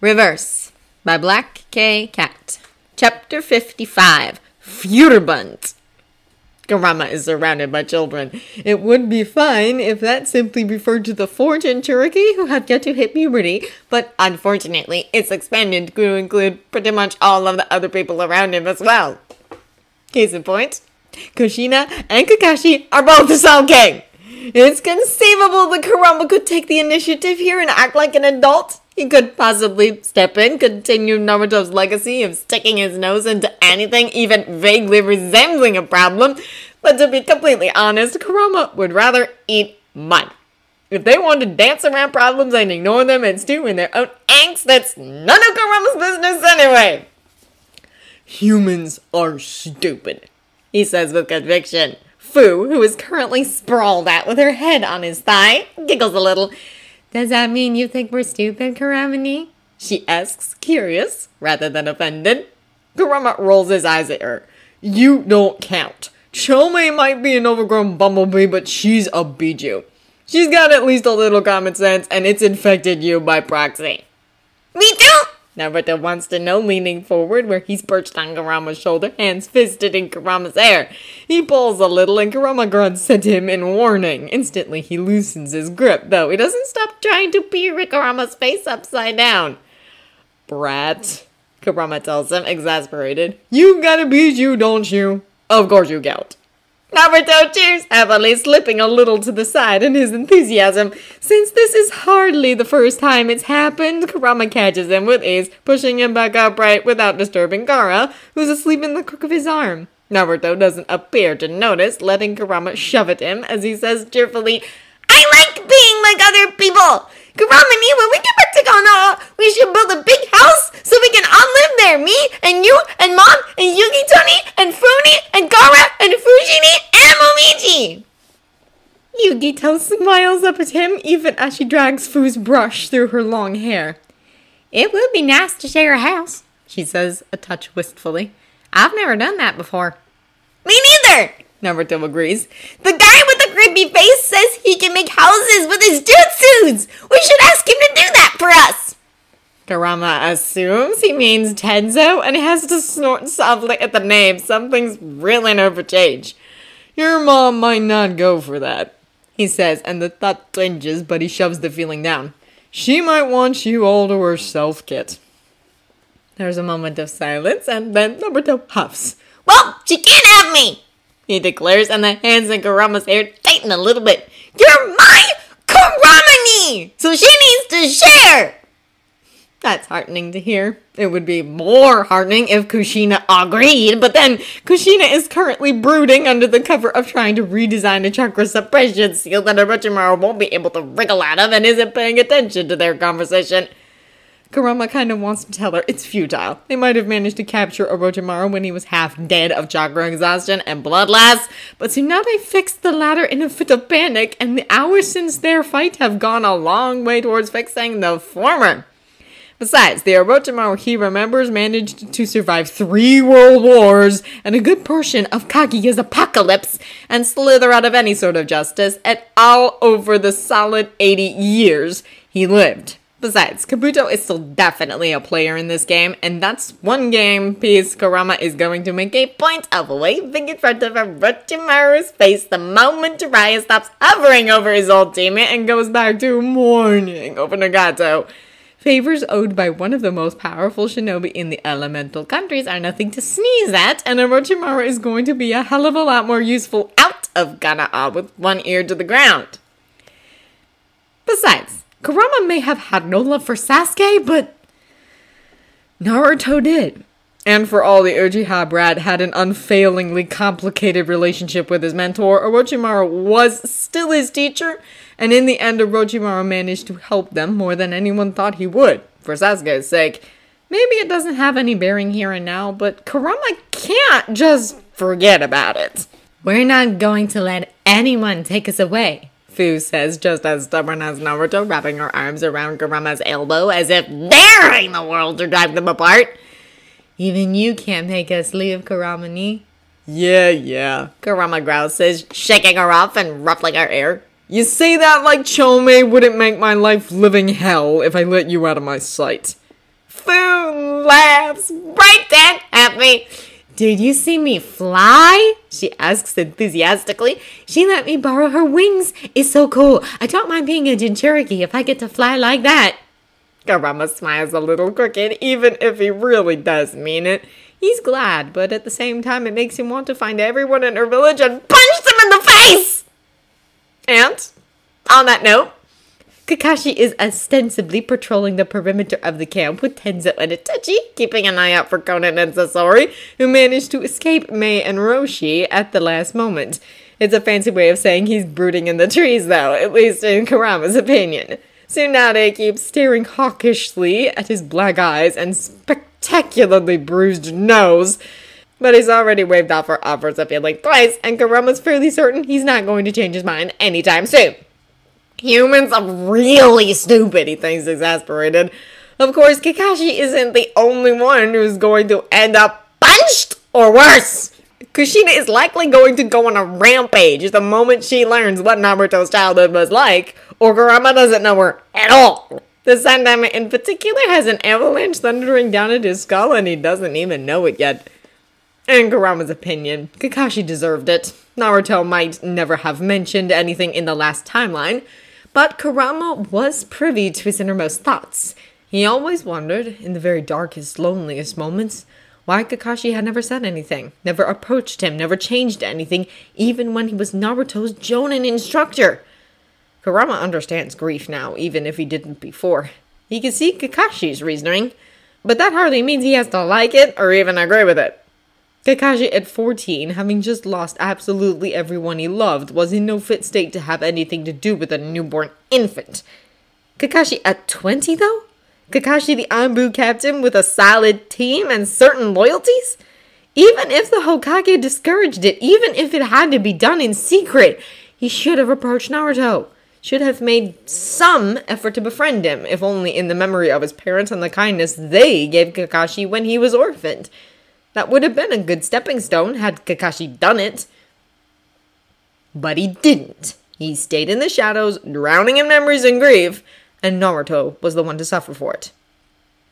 Reverse by Black K. Cat. Chapter 55. Furibund. Kurama is surrounded by children. It would be fine if that simply referred to the fortune Cherokee who had yet to hit puberty, but unfortunately, it's expanded to include pretty much all of the other people around him as well. Case in point, Kushina and Kakashi are both the Soul King. It's conceivable that Kurama could take the initiative here and act like an adult. He could possibly step in, continue Naruto's legacy of sticking his nose into anything even vaguely resembling a problem. But to be completely honest, Kurama would rather eat mud. If they want to dance around problems and ignore them and stew in their own angst, that's none of Kurama's business anyway. Humans are stupid, he says with conviction. Fu, who is currently sprawled out with her head on his thigh, giggles a little. Does that mean you think we're stupid, Kurama-ni? She asks, curious, rather than offended. Kurama rolls his eyes at her. You don't count. Chome might be an overgrown bumblebee, but she's a Biju. She's got at least a little common sense, and it's infected you by proxy. Me too! Naruto wants to know, leaning forward where he's perched on Kurama's shoulder, hands fisted in Kurama's hair. He pulls a little and Kurama grunts at him in warning. Instantly he loosens his grip, though he doesn't stop trying to peer at Kurama's face upside down. Brat, Kurama tells him, exasperated. You gotta beat you, don't you? Of course you don't. Naruto cheers heavily, slipping a little to the side in his enthusiasm. Since this is hardly the first time it's happened, Kurama catches him with ease, pushing him back upright without disturbing Gaara, who's asleep in the crook of his arm. Naruto doesn't appear to notice, letting Kurama shove at him as he says cheerfully, I like being like other people! Kurama-ni, when we get back to Konoha, we should build a big house so we can all live there. Me, and you, and Mom, and Yugi-Toni, and Funi, and Gaara, and Fujini, and Momiji! Yugito smiles up at him even as she drags Fu's brush through her long hair. It would be nice to share a house, she says, a touch wistfully. I've never done that before. Me neither! Naruto agrees. The guy with the creepy face says he can make houses with his jutsus! We should ask him to do that for us! Kurama assumes he means Tenzo and has to snort softly at the name. Something's really no for change. Your mom might not go for that, he says, and the thought twinges, but he shoves the feeling down. She might want you all to herself, Kit. There's a moment of silence, and then Naruto huffs. Well, she can't have me! He declares, and the hands in Kurama's hair tighten a little bit. You're my Kurama-ni! So she needs to share! That's heartening to hear. It would be more heartening if Kushina agreed, but then Kushina is currently brooding under the cover of trying to redesign a chakra suppression seal that Orochimaru won't be able to wriggle out of and isn't paying attention to their conversation. Kurama kind of wants to tell her it's futile. They might have managed to capture Orochimaru when he was half dead of chakra exhaustion and bloodlust, but Tsunade fixed the latter in a fit of panic, and the hours since their fight have gone a long way towards fixing the former. Besides, the Orochimaru he remembers managed to survive 3 world wars and a good portion of Kaguya's apocalypse and slither out of any sort of justice at all over the solid 80 years he lived. Besides, Kabuto is still definitely a player in this game, and that's one game piece Kurama is going to make a point of waving in front of Orochimaru's face the moment Jiraiya stops hovering over his old teammate and goes back to mourning over Nagato. Favors owed by one of the most powerful shinobi in the elemental countries are nothing to sneeze at, and Orochimaru is going to be a hell of a lot more useful out of Konoha with one ear to the ground. Besides, Kurama may have had no love for Sasuke, but Naruto did. And for all the Uchiha brat had an unfailingly complicated relationship with his mentor, Orochimaru was still his teacher, and in the end Orochimaru managed to help them more than anyone thought he would, for Sasuke's sake. Maybe it doesn't have any bearing here and now, but Kurama can't just forget about it. We're not going to let anyone take us away, Fu says, just as stubborn as Naruto, wrapping her arms around Kurama's elbow as if daring the world to drive them apart. Even you can't make us leave, Kurama-ni. Yeah, Kurama growls, says, shaking her off and ruffling her hair. You say that like Chome wouldn't make my life living hell if I let you out of my sight. Fu laughs right then at me. Did you see me fly? She asks enthusiastically. She let me borrow her wings. It's so cool. I don't mind being a Jinchuriki if I get to fly like that. Kurama smiles a little crooked, even if he really does mean it. He's glad, but at the same time it makes him want to find everyone in her village and punch them in the face! And, on that note, Kakashi is ostensibly patrolling the perimeter of the camp with Tenzo and Itachi, keeping an eye out for Konan and Sasori, who managed to escape Mei and Roshi at the last moment. It's a fancy way of saying he's brooding in the trees, though, at least in Kurama's opinion. Tsunade keeps staring hawkishly at his black eyes and spectacularly bruised nose, but he's already waved off her offers of healing twice, and Kurama's fairly certain he's not going to change his mind anytime soon. Humans are really stupid, he thinks, exasperated. Of course, Kakashi isn't the only one who's going to end up punched or worse. Kushina is likely going to go on a rampage the moment she learns what Naruto's childhood was like, or Kurama doesn't know her at all. The Sandama in particular has an avalanche thundering down at his skull and he doesn't even know it yet. In Kurama's opinion, Kakashi deserved it. Naruto might never have mentioned anything in the last timeline, but Kurama was privy to his innermost thoughts. He always wondered, in the very darkest, loneliest moments, why Kakashi had never said anything, never approached him, never changed anything, even when he was Naruto's Jonin instructor. Kurama understands grief now, even if he didn't before. He can see Kakashi's reasoning, but that hardly means he has to like it or even agree with it. Kakashi at 14, having just lost absolutely everyone he loved, was in no fit state to have anything to do with a newborn infant. Kakashi at 20, though? Kakashi the Anbu captain with a solid team and certain loyalties? Even if the Hokage discouraged it, even if it had to be done in secret, he should have approached Naruto. Should have made some effort to befriend him, if only in the memory of his parents and the kindness they gave Kakashi when he was orphaned. That would have been a good stepping stone had Kakashi done it. But he didn't. He stayed in the shadows, drowning in memories and grief, and Naruto was the one to suffer for it.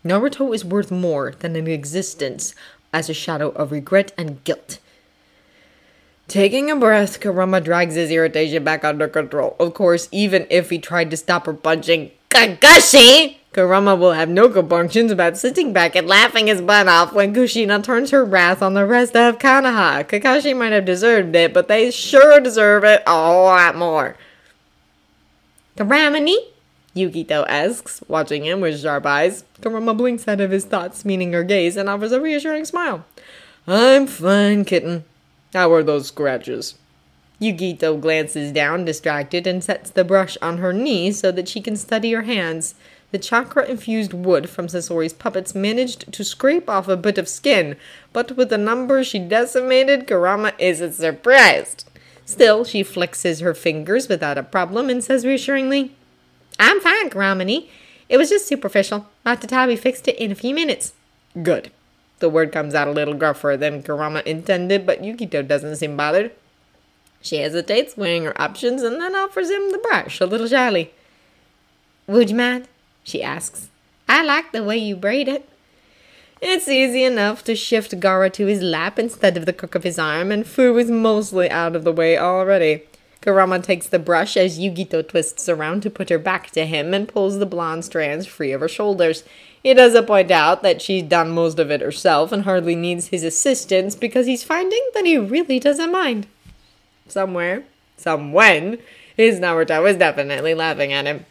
Naruto is worth more than an existence as a shadow of regret and guilt. Taking a breath, Kurama drags his irritation back under control. Of course, even if he tried to stop her punching Kakashi, Kurama will have no compunctions about sitting back and laughing his butt off when Kushina turns her wrath on the rest of Konoha. Kakashi might have deserved it, but they sure deserve it a whole lot more. Kuramani? Yukito asks, watching him with sharp eyes. Kurama blinks out of his thoughts, meaning her gaze, and offers a reassuring smile. I'm fine, kitten. How are those scratches? Yukito glances down, distracted, and sets the brush on her knee so that she can steady her hands. The chakra-infused wood from Sasori's puppets managed to scrape off a bit of skin, but with the number she decimated, Kurama isn't surprised. Still, she flexes her fingers without a problem and says reassuringly, I'm fine, Kuramani. It was just superficial. Matatabi fixed it in a few minutes. Good. The word comes out a little gruffer than Kurama intended, but Yukito doesn't seem bothered. She hesitates, weighing her options, and then offers him the brush, a little shyly. Would you mind? She asks. I like the way you braid it. It's easy enough to shift Gaara to his lap instead of the crook of his arm, and Fu is mostly out of the way already. Kurama takes the brush as Yukito twists around to put her back to him and pulls the blonde strands free of her shoulders. He doesn't point out that she's done most of it herself and hardly needs his assistance because he's finding that he really doesn't mind. Somewhere, somewhen, his Naruto is definitely laughing at him.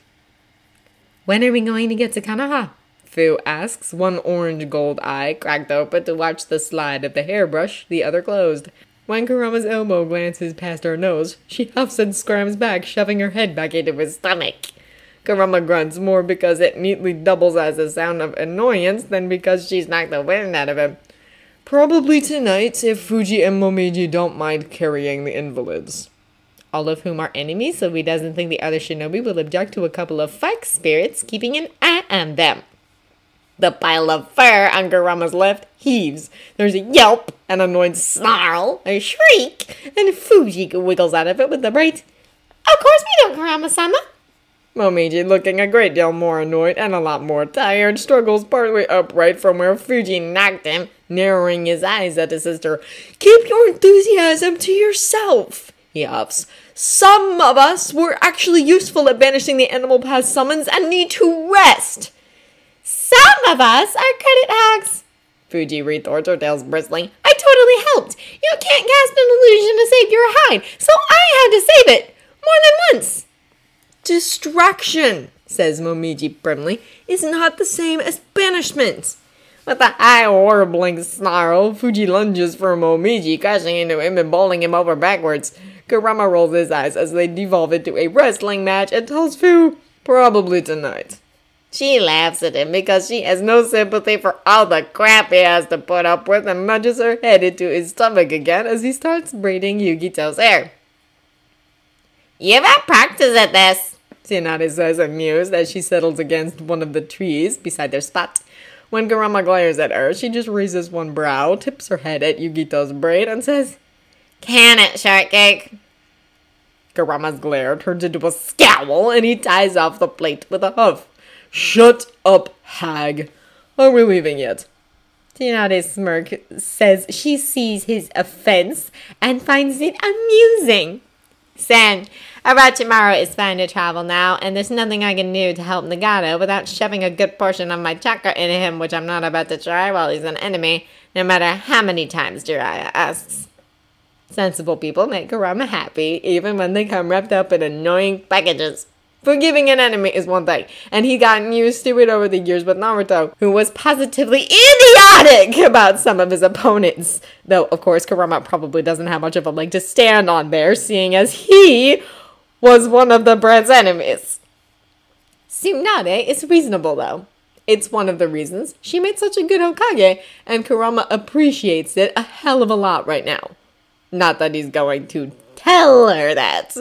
When are we going to get to Konoha? Fu asks, one orange gold eye cracked open to watch the slide of the hairbrush, the other closed. When Kurama's elbow glances past her nose, she huffs and squirms back, shoving her head back into his stomach. Kurama grunts more because it neatly doubles as a sound of annoyance than because she's knocked the wind out of him. Probably tonight, if Fuji and Momiji don't mind carrying the invalids. All of whom are enemies, so he doesn't think the other shinobi will object to a couple of fake spirits keeping an eye on them. The pile of fur on Kurama's left heaves. There's a yelp, an annoyed snarl, a shriek, and Fuji wiggles out of it with the bright, Of course we don't, Kurama-sama. Momiji, looking a great deal more annoyed and a lot more tired, struggles partly upright from where Fuji knocked him, narrowing his eyes at his sister. "Keep your enthusiasm to yourself," he huffs. "Some of us were actually useful at banishing the animal past summons and need to rest." "Some of us are credit hogs," Fuji retorts, her tails bristling. "I totally helped. You can't cast an illusion to save your hide, so I had to save it. More than once." "Distraction," says Momiji primly, "is not the same as banishment." With a high, warbling snarl, Fuji lunges for Momiji, crashing into him and bowling him over backwards. Kurama rolls his eyes as they devolve into a wrestling match and tells Fu, "Probably tonight." She laughs at him because she has no sympathy for all the crap he has to put up with and nudges her head into his stomach again as he starts braiding Yugito's hair. "You've had practice at this," Tsunade says, amused, as she settles against one of the trees beside their spot. When Kurama glares at her, she just raises one brow, tips her head at Yugito's braid, and says, "Can it, shortcake?" Kurama's glare turns into a scowl, and he ties off the plate with a huff. "Shut up, hag. Are we leaving yet?" Tsunade's smirk says she sees his offense and finds it amusing. "Sen, Orochimaru is fine to travel now, and there's nothing I can do to help Nagato without shoving a good portion of my chakra into him, which I'm not about to try while he's an enemy, no matter how many times Jiraiya asks." Sensible people make Kurama happy, even when they come wrapped up in annoying packages. Forgiving an enemy is one thing, and he'd gotten used to it over the years with Naruto, who was positively idiotic about some of his opponents. Though, of course, Kurama probably doesn't have much of a leg to stand on there, seeing as he was one of the brat's enemies. Tsunade is reasonable, though. It's one of the reasons she made such a good Hokage, and Kurama appreciates it a hell of a lot right now. Not that he's going to tell her that.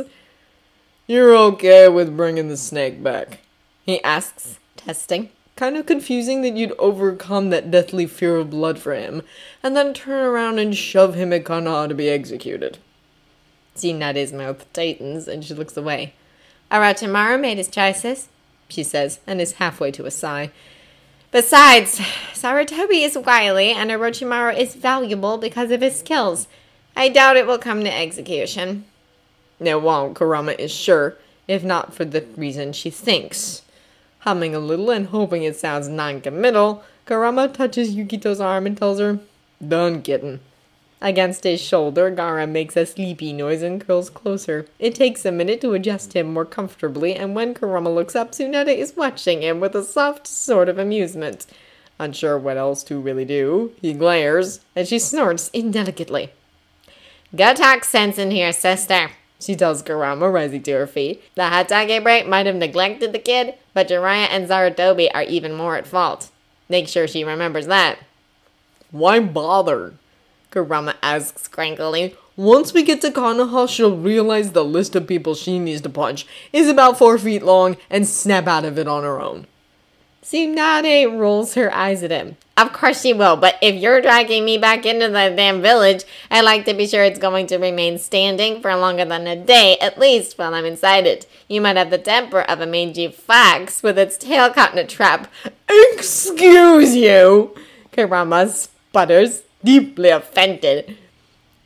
"You're okay with bringing the snake back?" he asks, testing. Kind of confusing that you'd overcome that deathly fear of blood for him, and then turn around and shove him at Konoha to be executed. Tsunade's mouth tightens, and she looks away. "Orochimaru made his choices," she says, and is halfway to a sigh. "Besides, Sarutobi is wily, and Orochimaru is valuable because of his skills. I doubt it will come to execution." It won't, Kurama is sure, if not for the reason she thinks. Humming a little and hoping it sounds non-committal, Kurama touches Yukito's arm and tells her, "Done, kitten." Against his shoulder, Gaara makes a sleepy noise and curls closer. It takes a minute to adjust him more comfortably, and when Kurama looks up, Tsunade is watching him with a soft sort of amusement. Unsure what else to really do, he glares, and she snorts indelicately. "Go talk sense in here, sister," she tells Kurama, rising to her feet. "The Hokage break might have neglected the kid, but Jiraiya and Sarutobi are even more at fault. Make sure she remembers that." "Why bother?" Kurama asks crankily. "Once we get to Konoha, she'll realize the list of people she needs to punch is about 4 feet long and snap out of it on her own." Tsunade rolls her eyes at him. "Of course she will, but if you're dragging me back into the damn village, I'd like to be sure it's going to remain standing for longer than a day, at least while I'm inside it. You might have the temper of a mangy fox with its tail caught in a trap." "Excuse you," Kurama sputters, deeply offended.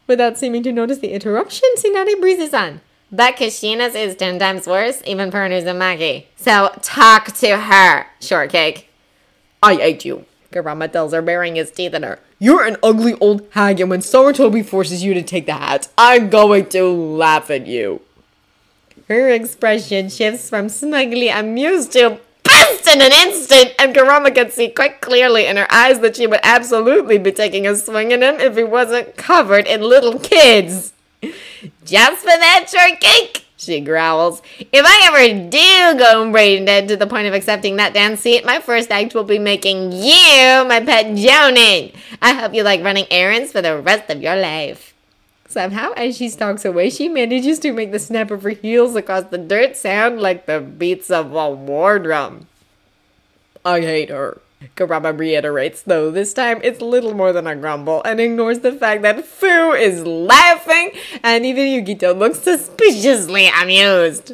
Without seeming to notice the interruption, Tsunade breezes on. "But Kushina's is 10 times worse, even for an Uzumaki. So talk to her, shortcake." "I hate you," Kurama tells her, baring his teeth at her. "You're an ugly old hag, and when Sarutobi forces you to take the hat, I'm going to laugh at you." Her expression shifts from smugly amused to pissed in an instant, and Kurama can see quite clearly in her eyes that she would absolutely be taking a swing at him if he wasn't covered in little kids. "Just for that shortcake," she growls. "If I ever do go brain dead to the point of accepting that dance seat, my first act will be making you my pet Jonin. I hope you like running errands for the rest of your life." Somehow, as she stalks away, she manages to make the snap of her heels across the dirt sound like the beats of a war drum. "I hate her," Kurama reiterates, though this time it's little more than a grumble, and ignores the fact that Fu is laughing, and even Yukito looks suspiciously amused.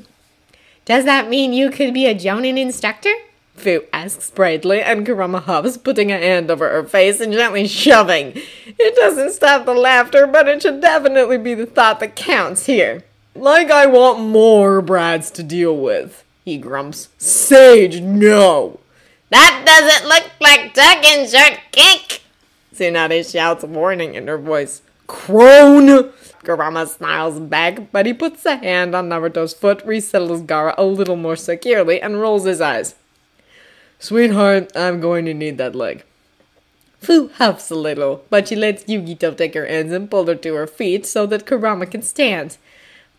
Does that mean you could be a Jonin instructor? Fu asks brightly, and Kurama huffs, putting a hand over her face and gently shoving. It doesn't stop the laughter, but it should definitely be the thought that counts here. Like I want more brats to deal with, he grumps. Sage, no! That doesn't look like Duck Short Cake! Tsunade shouts warning in her voice. Crone! Kurama snarls back, but he puts a hand on Naruto's foot, resettles Gaara a little more securely, and rolls his eyes. Sweetheart, I'm going to need that leg. Fu huffs a little, but she lets Yugito take her hands and pull her to her feet so that Kurama can stand.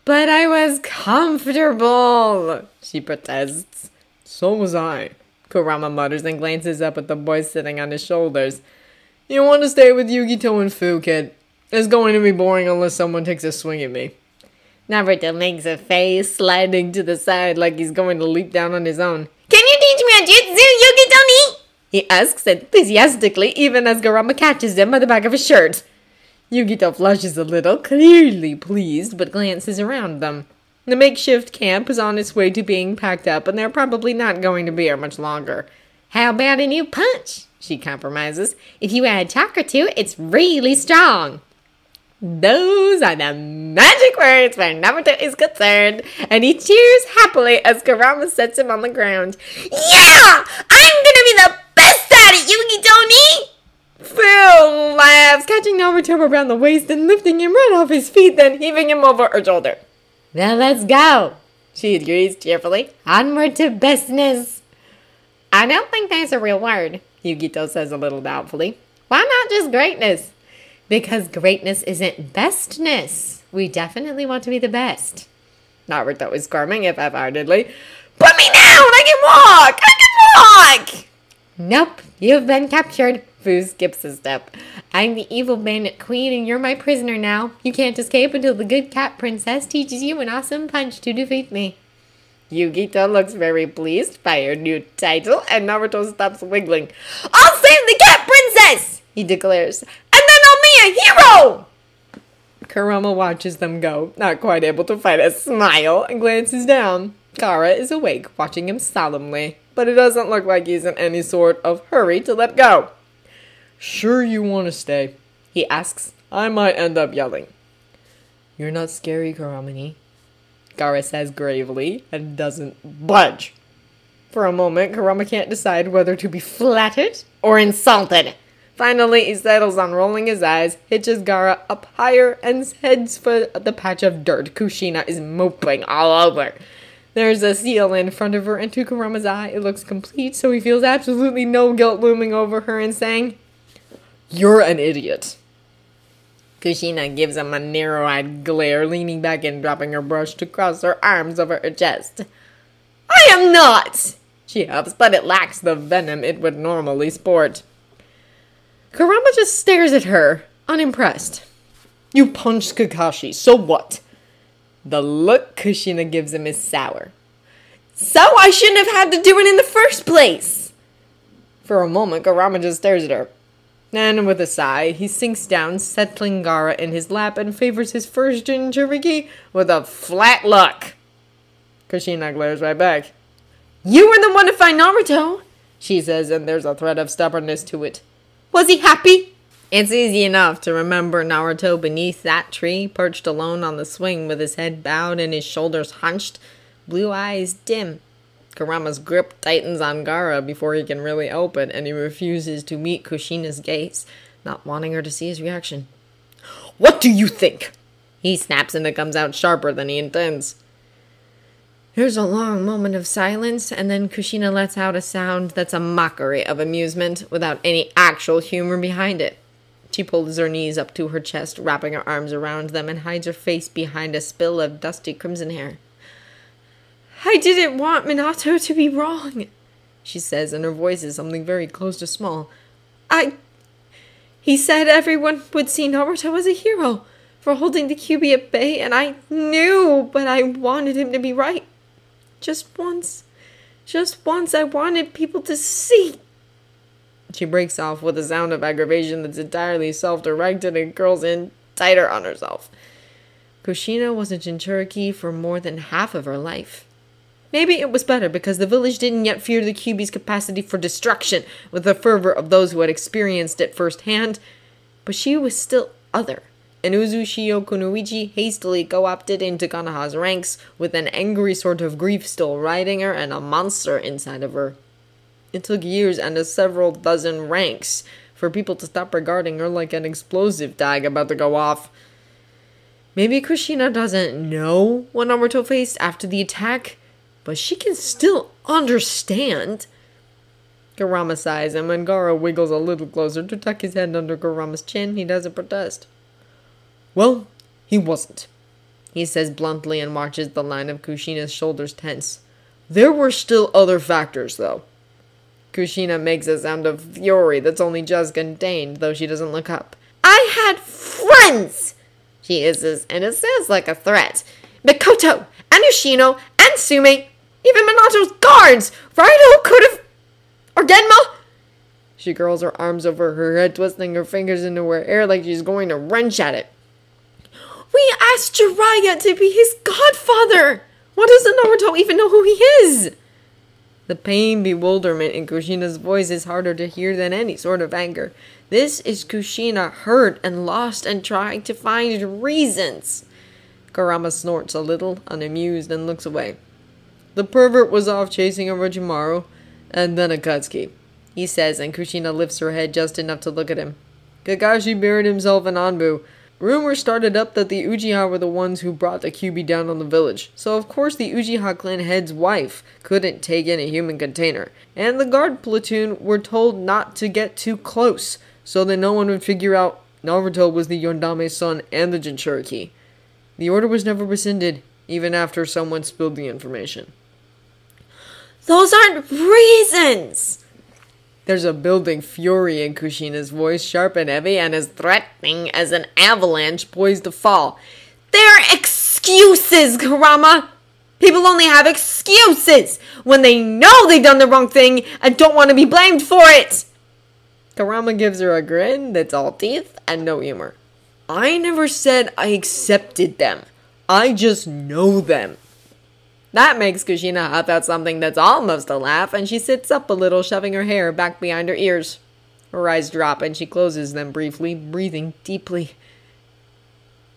But I was comfortable, she protests. So was I, Kurama mutters and glances up at the boy sitting on his shoulders. You want to stay with Yugito and Fu, kid? It's going to be boring unless someone takes a swing at me. Naruto makes a face, sliding to the side like he's going to leap down on his own. Can you teach me a jutsu, Yugito-ni? He asks enthusiastically, even as Kurama catches him by the back of his shirt. Yugito flushes a little, clearly pleased, but glances around them. The makeshift camp is on its way to being packed up, and they're probably not going to be here much longer. How about a new punch? She compromises. If you add chakra to it, it's really strong. Those are the magic words where Naruto is concerned, and he cheers happily as Kurama sets him on the ground. Yeah! I'm gonna be the best at it, Yugito-ni! Phil laughs, catching Naruto around the waist and lifting him right off his feet, then heaving him over her shoulder. Now let's go, she agrees cheerfully. Onward to bestness. I don't think that's a real word, Yugito says a little doubtfully. Why not just greatness? Because greatness isn't bestness. We definitely want to be the best. Naruto is squirming half-heartedly. Put me down! I can walk! I can walk! Nope, you've been captured. Fu skips a step. I'm the evil bandit queen and you're my prisoner now. You can't escape until the good cat princess teaches you an awesome punch to defeat me. Yugito looks very pleased by her new title, and Naruto stops wiggling. I'll save the cat princess! He declares. And then I'll be a hero! Kurama watches them go, not quite able to fight a smile, and glances down. Gaara is awake, watching him solemnly, but it doesn't look like he's in any sort of hurry to let go. Sure you want to stay? He asks. I might end up yelling. You're not scary, Kurama-ni, Gaara says gravely, and doesn't budge. For a moment, Kurama can't decide whether to be flattered or insulted. Finally, he settles on rolling his eyes, hitches Gaara up higher, and heads for the patch of dirt Kushina is moping all over. There's a seal in front of her, and to Kurama's eye, it looks complete, so he feels absolutely no guilt looming over her and saying, You're an idiot. Kushina gives him a narrow-eyed glare, leaning back and dropping her brush to cross her arms over her chest. I am not! She huffs, but it lacks the venom it would normally sport. Kurama just stares at her, unimpressed. You punched Kakashi, so what? The look Kushina gives him is sour. So I shouldn't have had to do it in the first place! For a moment, Kurama just stares at her. Then, with a sigh, he sinks down, settling Gaara in his lap, and favors his first Jinchuriki with a flat look. Kushina glares right back. You were the one to find Naruto, she says, and there's a thread of stubbornness to it. Was he happy? It's easy enough to remember Naruto beneath that tree, perched alone on the swing with his head bowed and his shoulders hunched, blue eyes dim. Kurama's grip tightens on Gaara before he can really open, and he refuses to meet Kushina's gaze, not wanting her to see his reaction. What do you think? He snaps, and it comes out sharper than he intends. There's a long moment of silence, and then Kushina lets out a sound that's a mockery of amusement, without any actual humor behind it. She pulls her knees up to her chest, wrapping her arms around them, and hides her face behind a spill of dusty crimson hair. I didn't want Minato to be wrong, she says, and her voice is something very close to small. He said everyone would see Naruto as a hero for holding the Kyuubi at bay, and I knew, but I wanted him to be right. Just once I wanted people to see. She breaks off with a sound of aggravation that's entirely self-directed and curls in tighter on herself. Kushina was a Jinchuriki for more than half of her life. Maybe it was better because the village didn't yet fear the Kyuubi's capacity for destruction with the fervor of those who had experienced it firsthand. But she was still other, and Uzushio Kunoichi hastily co-opted into Konoha's ranks with an angry sort of grief still riding her and a monster inside of her. It took years and several dozen ranks for people to stop regarding her like an explosive tag about to go off. Maybe Kushina doesn't know what Naruto faced after the attack, but she can still understand. Kurama sighs, and when Gaara wiggles a little closer to tuck his head under Kurama's chin, he doesn't protest. Well, he wasn't, he says bluntly and watches the line of Kushina's shoulders tense. There were still other factors, though. Kushina makes a sound of fury that's only just contained, though she doesn't look up. I had friends, she hisses, and it sounds like a threat. Mikoto, and Yoshino, and Sume, even Minato's guards! Raido could have... Or Genma? She curls her arms over her head, twisting her fingers into her hair like she's going to wrench at it. We asked Jiraiya to be his godfather! Why doesn't Naruto even know who he is? The pain, bewilderment in Kushina's voice is harder to hear than any sort of anger. This is Kushina hurt and lost and trying to find reasons. Kurama snorts a little, unamused, and looks away. The pervert was off chasing Orochimaru, and then Akatsuki, he says, and Kushina lifts her head just enough to look at him. Kakashi buried himself in Anbu. Rumors started up that the Uchiha were the ones who brought the Kyuubi down on the village, so of course the Uchiha clan head's wife couldn't take in a human container, and the guard platoon were told not to get too close, so that no one would figure out Naruto was the Yondame's son and the Jinchuriki. The order was never rescinded, even after someone spilled the information. Those aren't reasons! There's a building fury in Kushina's voice, sharp and heavy, and as threatening as an avalanche poised to fall. They're excuses, Kurama! People only have excuses when they know they've done the wrong thing and don't want to be blamed for it! Kurama gives her a grin that's all teeth and no humor. I never said I accepted them. I just know them. That makes Kushina huff out something that's almost a laugh, and she sits up a little, shoving her hair back behind her ears. Her eyes drop, and she closes them briefly, breathing deeply.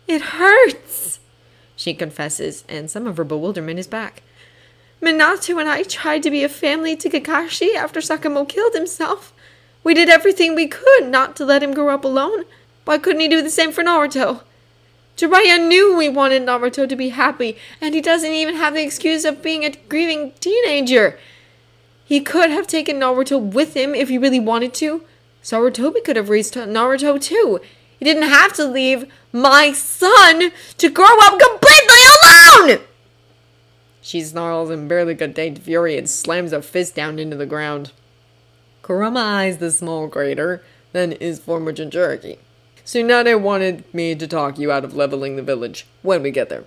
It hurts, she confesses, and some of her bewilderment is back. Minato and I tried to be a family to Kakashi after Sakamo killed himself. We did everything we could not to let him grow up alone. Why couldn't he do the same for Naruto? Jiraiya knew we wanted Naruto to be happy, and he doesn't even have the excuse of being a grieving teenager. He could have taken Naruto with him if he really wanted to. Sarutobi could have raised Naruto too. He didn't have to leave my son to grow up completely alone! She snarls in barely contained fury and slams a fist down into the ground. Kurama eyes the small crater, then his former Jinchuriki. Tsunade wanted me to talk you out of leveling the village, when we get there,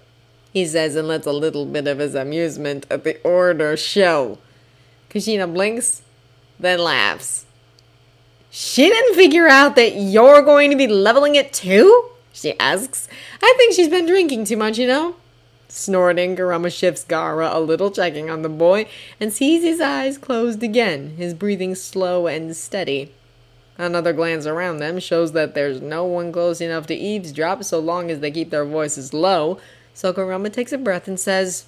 he says, and lets a little bit of his amusement at the order show. Kushina blinks, then laughs. She didn't figure out that you're going to be leveling it too? She asks. I think she's been drinking too much, you know? Snorting, Kurama shifts Gaara a little, checking on the boy, and sees his eyes closed again, his breathing slow and steady. Another glance around them shows that there's no one close enough to eavesdrop so long as they keep their voices low, so Kurama takes a breath and says,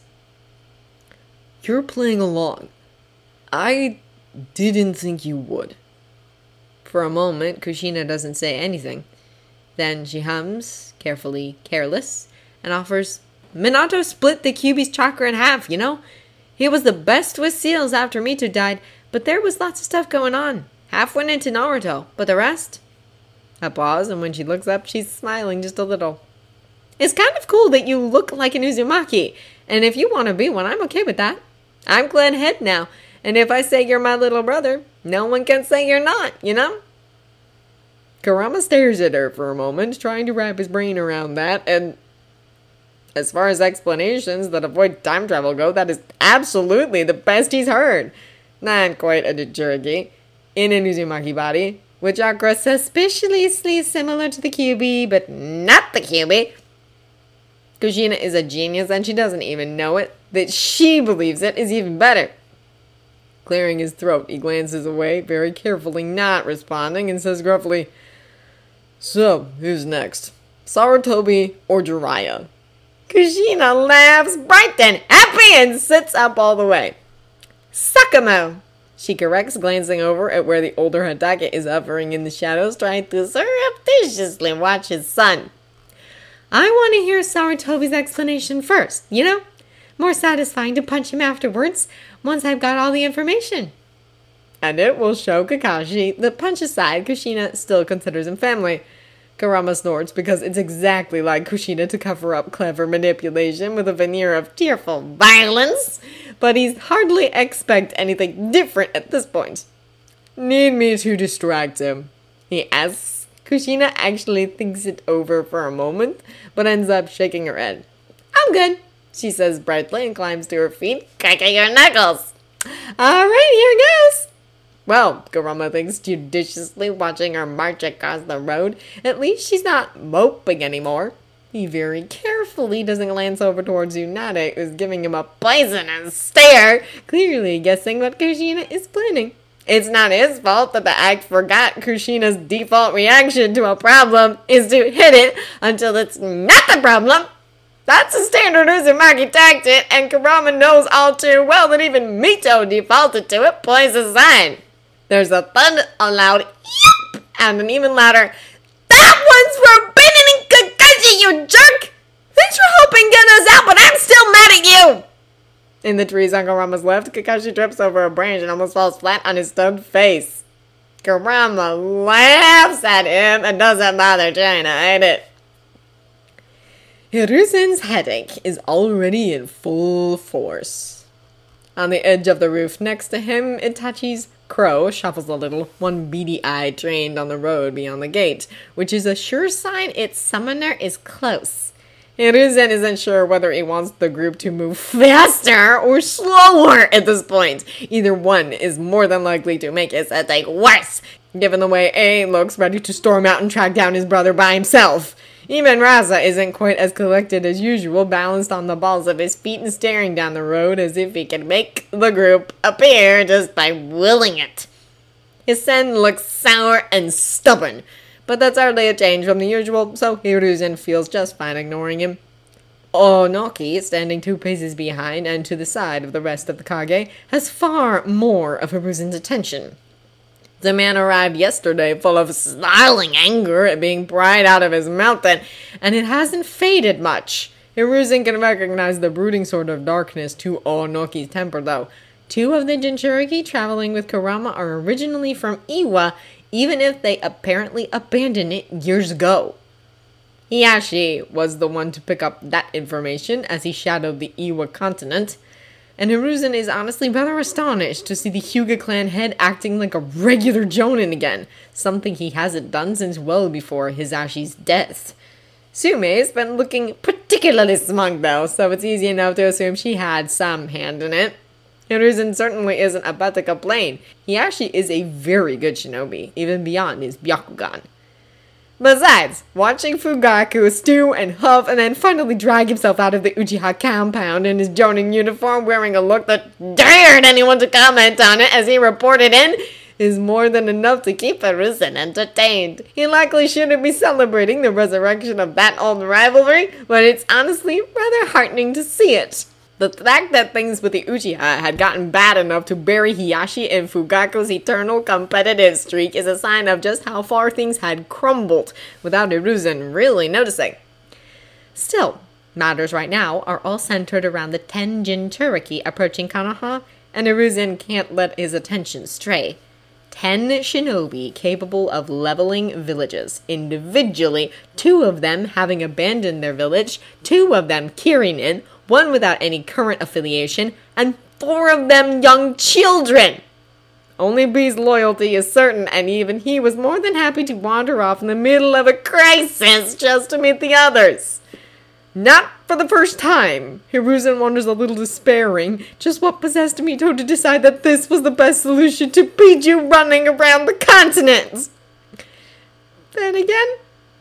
You're playing along. I didn't think you would. For a moment, Kushina doesn't say anything. Then she hums, carefully careless, and offers, Minato split the Kyuubi's chakra in half, you know? He was the best with seals after Mito died, but there was lots of stuff going on. Half went into Naruto, but the rest? A pause, and when she looks up, she's smiling just a little. It's kind of cool that you look like an Uzumaki, and if you want to be one, I'm okay with that. I'm Glen Head now, and if I say you're my little brother, no one can say you're not, you know? Kurama stares at her for a moment, trying to wrap his brain around that, and as far as explanations that avoid time travel go, that is absolutely the best he's heard. Not quite a Jinchuriki. In an Uzumaki body, with chakra suspiciously similar to the Kyuubi, but not the Kyuubi. Kushina is a genius and she doesn't even know it. That she believes it is even better. Clearing his throat, he glances away, very carefully not responding, and says gruffly, "So, who's next? Sarutobi or Jiraiya?" Kushina laughs, bright and happy, and sits up all the way. "Sakamo," she corrects, glancing over at where the older Hatake is hovering in the shadows, trying to surreptitiously watch his son. "I want to hear Sarutobi's explanation first, you know? More satisfying to punch him afterwards, once I've got all the information." And it will show Kakashi that, punch aside, Kushina still considers him family. Kurama snorts because it's exactly like Kushina to cover up clever manipulation with a veneer of tearful violence, but he's hardly expect anything different at this point. "Need me to distract him?" he asks. Kushina actually thinks it over for a moment, but ends up shaking her head. "I'm good," she says brightly and climbs to her feet. "Crack your knuckles." "All right, here goes." Well, Kurama thinks, judiciously watching her march across the road, at least she's not moping anymore. He very carefully doesn't glance over towards Tsunade, who's giving him a poisonous stare, clearly guessing what Kushina is planning. It's not his fault that the act forgot Kushina's default reaction to a problem is to hit it until it's not the problem. That's a standard Uzumaki tactic, and Kurama knows all too well that even Mito defaulted to it points aside. There's a thud, a loud yep, and an even louder, "That one's forbidden in Kakashi, you jerk! Thanks for helping get us out, but I'm still mad at you!" In the trees on Kurama's left, Kakashi trips over a branch and almost falls flat on his stunned face. Kurama laughs at him and doesn't bother trying to hide it. Hiruzen's headache is already in full force. On the edge of the roof next to him, Itachi's crow shuffles a little, one beady eye trained on the road beyond the gate, which is a sure sign its summoner is close. Hiruzen isn't sure whether he wants the group to move faster or slower at this point. Either one is more than likely to make his headache worse, given the way A looks ready to storm out and track down his brother by himself. Even Rasa isn't quite as collected as usual, balanced on the balls of his feet and staring down the road as if he could make the group appear just by willing it. His sen looks sour and stubborn, but that's hardly a change from the usual, so Hiruzen feels just fine ignoring him. Onoki, standing 2 paces behind and to the side of the rest of the Kage, has far more of Hiruzen's attention. The man arrived yesterday full of snarling anger at being pried out of his mountain, and it hasn't faded much. Hiruzen can recognize the brooding sort of darkness to Onoki's temper, though. 2 of the Jinchuriki traveling with Kurama are originally from Iwa, even if they apparently abandoned it years ago. Hiyashi was the one to pick up that information as he shadowed the Iwa continent, and Hiruzen is honestly rather astonished to see the Hyuga clan head acting like a regular jonin again, something he hasn't done since well before Hisashi's death. Sume's been looking particularly smug though, so it's easy enough to assume she had some hand in it. Hiruzen certainly isn't about to complain. Hiyashi is a very good shinobi, even beyond his Byakugan. Besides, watching Fugaku stew and huff and then finally drag himself out of the Uchiha compound in his jonin uniform wearing a look that dared anyone to comment on it as he reported in is more than enough to keep Hiruzen entertained. He likely shouldn't be celebrating the resurrection of that old rivalry, but it's honestly rather heartening to see it. The fact that things with the Uchiha had gotten bad enough to bury Hiyashi in Fugaku's eternal competitive streak is a sign of just how far things had crumbled, without Hiruzen really noticing. Still, matters right now are all centered around the 10 Jinchuriki approaching Konoha, and Hiruzen can't let his attention stray. 10 shinobi capable of leveling villages, individually, 2 of them having abandoned their village, 2 of them Kirinin, 1 without any current affiliation, and 4 of them young children! Only B's loyalty is certain, and even he was more than happy to wander off in the middle of a crisis just to meet the others. Not for the first time. Hiruzen wonders a little despairing just what possessed Mito to decide that this was the best solution to Biju running around the continent. Then again,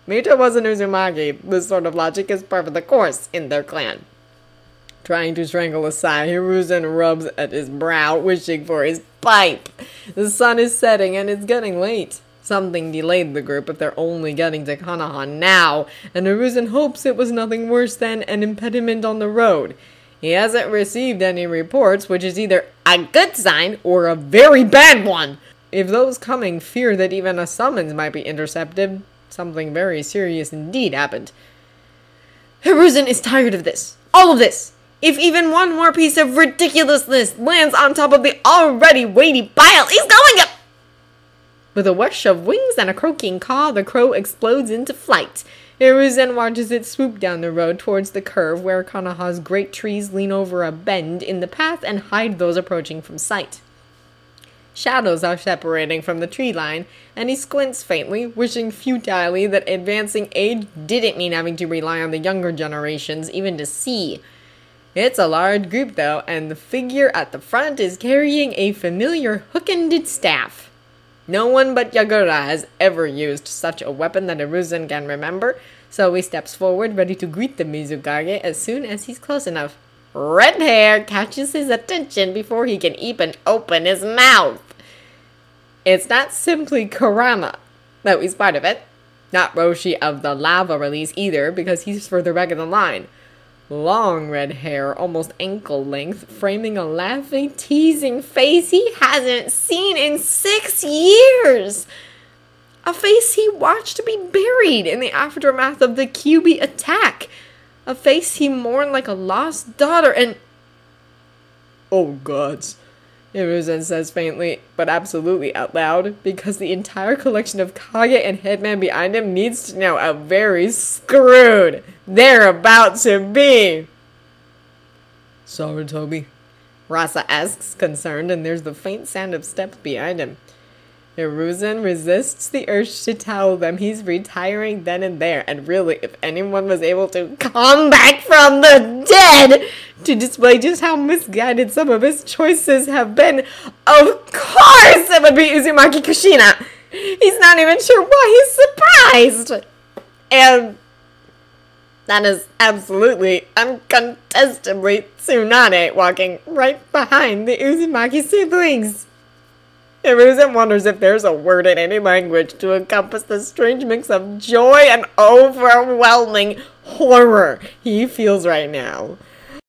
Mito wasn't Uzumaki. This sort of logic is par for the course in their clan. Trying to strangle a sigh, Hiruzen rubs at his brow, wishing for his pipe. The sun is setting and it's getting late. Something delayed the group if they're only getting to Konoha now, and Hiruzen hopes it was nothing worse than an impediment on the road. He hasn't received any reports, which is either a good sign or a very bad one. If those coming fear that even a summons might be intercepted, something very serious indeed happened. Hiruzen is tired of this. All of this. If even one more piece of ridiculousness lands on top of the already weighty pile, he's going up! With a whoosh of wings and a croaking caw, the crow explodes into flight. Hiruzen watches it swoop down the road towards the curve where Konoha's great trees lean over a bend in the path and hide those approaching from sight. Shadows are separating from the tree line, and he squints faintly, wishing futilely that advancing age didn't mean having to rely on the younger generations even to see. It's a large group though, and the figure at the front is carrying a familiar hook-ended staff. No one but Yagura has ever used such a weapon that Hiruzen can remember, so he steps forward ready to greet the Mizukage as soon as he's close enough. Red hair catches his attention before he can even open his mouth. It's not simply Kurama, though he's part of it. Not Roshi of the lava release either, because he's further back in the line. Long red hair, almost ankle length, framing a laughing, teasing face he hasn't seen in 6 years. A face he watched be buried in the aftermath of the Kyuubi attack. A face he mourned like a lost daughter and... Oh gods, Hiruzen says faintly, but absolutely out loud, because the entire collection of Kage and Headman behind him needs to know how very screwed they're about to be. Sarutobi? Rasa asks, concerned, and there's the faint sound of steps behind him. Hiruzen resists the urge to tell them he's retiring then and there, and really, if anyone was able to come back from the dead to display just how misguided some of his choices have been, of course it would be Uzumaki Kushina! He's not even sure why he's surprised! And that is absolutely, uncontestably Tsunade walking right behind the Uzumaki siblings. Hiruzen wonders if there's a word in any language to encompass the strange mix of joy and overwhelming horror he feels right now.